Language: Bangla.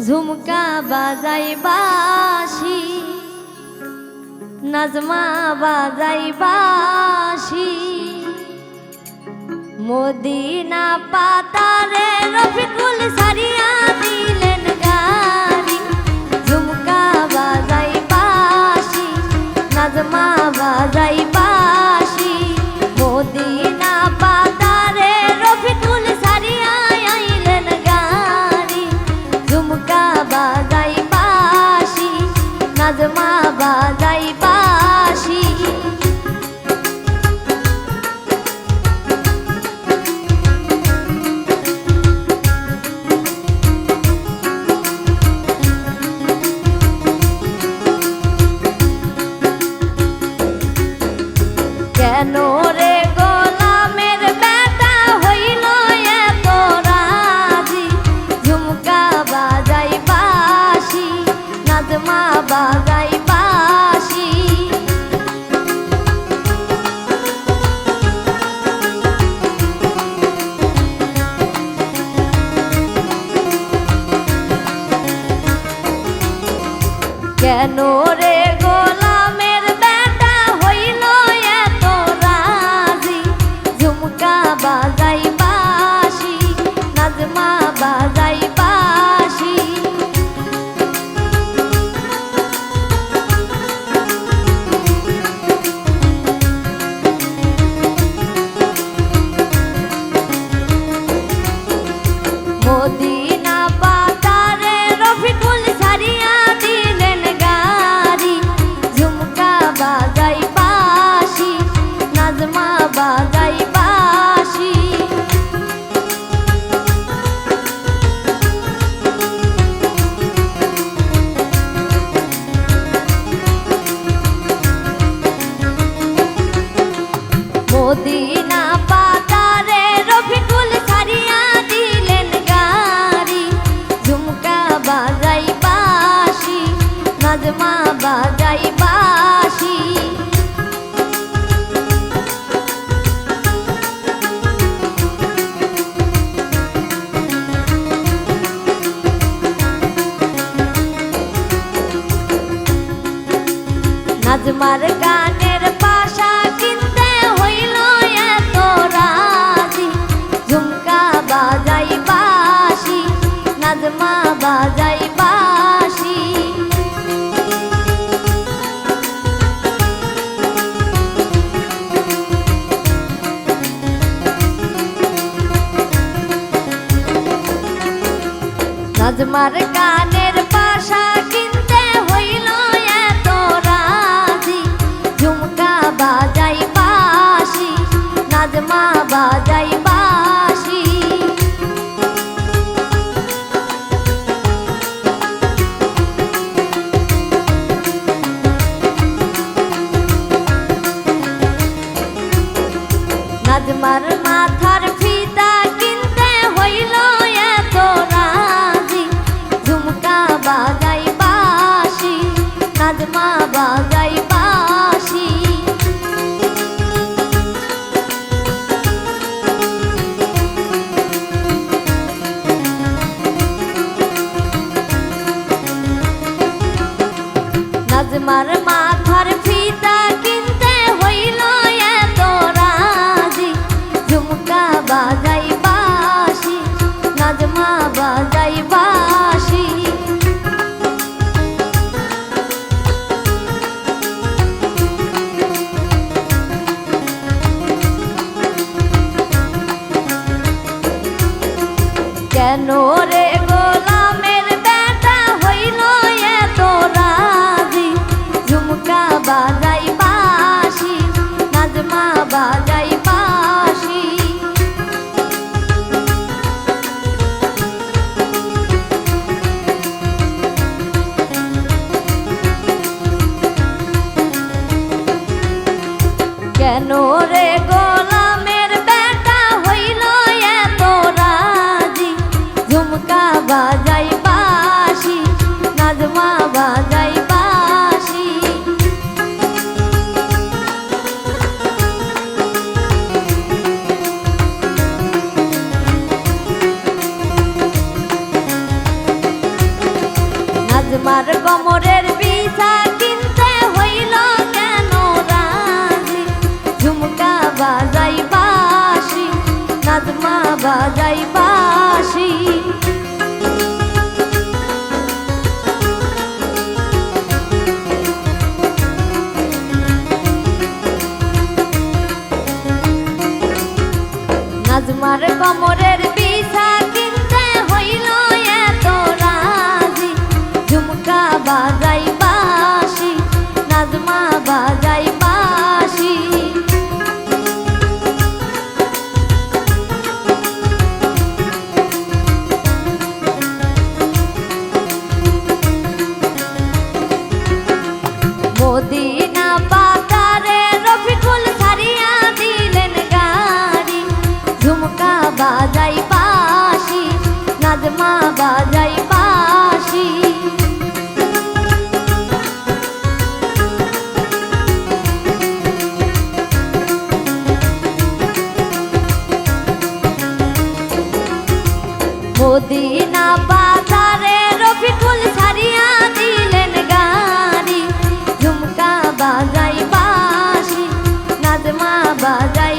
ঝুমকা বাজাই বাঁশি, নাজমা বাজাই বাঁশি, মদিনা পাতারে রফিকুল সারিয়া দিলেন গাড়ি। ঝুমকা বাজাই বাঁশি, নাজমা বাজাই বাঁশি, মদিনা পাতারে রফিকুল সারিয়া আইলেন গাড়ি। ঝুমকা বাজাই বাঁশি, নাজমা বাজাই বাঁশি। কেন রে গোলামের বেটা হইল এত রাজি? ঝুমকা বাজাই বাঁশি, নাজমা বাজাই বাঁশি, কেন রে গোলামের বেটা হইল এত রাজি? ঝুমকা বাজাই বাঁশি, নাজমা বাজাই বাঁশি। মদিনা পাতারে রফিকুল সারিয়া দিলেন গাড়ি। ঝুমকা বাজাই বাঁশি, নাজমা বাজাই বাঁশি। মদিনা পাতারে রফিকুল সারিয়া দিলেন গাড়ি। ঝুমকা বাজাই বাঁশি, নাজমা বাজাই বাঁশি। নাজমার গানের পাশা কিনতে হইল এত রাজি। ঝুমকা বাজাই বাঁশি, নাজমা বাজাই বাঁশি। নাজমার গানের পাশা কিনতে হইল এত রাজি। ঝুমকা বাজাই বাঁশি, নাজমা বাজাই বাঁশি। নাজমার মাথার ফিতা কিনতে হইল এত রাজি। ঝুমকা বাজাই বাঁশি, নাজমা বাজাই বাঁশি। নাজমার মাথার ফিতা কিনতে হইল এত রাজি। ঝুমকা বাজাই বাঁশি, নাজমা বাজাই বাঁশি। কেন রে গোলামের বেটা হইল এত রাজি? ঝুমকা বাজাই বাঁশি, নাজমা বাজাই বাঁশি। কেন রে গোলামের বেটা হইল এত রাজি? ঝুমকা নাজমার কোমরের বিছা কিনতে হইল কেন রাজি ঝুমকা বাজাই বাঁশি নাজমা বাজাই বাঁশি নাজমার কোমরের বিছা কিনতে হইল এত রাজি ঝুমকা বাজাই বাঁশি নাজমা বাজাই বাঁশি মদিনা বাজারে রফিকুল ছাড়িয়া দিলেন গাড়ি ঝুমকা বাজাই বাঁশি নাজমা বাজাই বাঁশি মদিনা বাজারে রফিকুল ছাড়িয়া দিলেন গাড়ি ঝুমকা বাজাই বাঁশি নাজমা বাজাই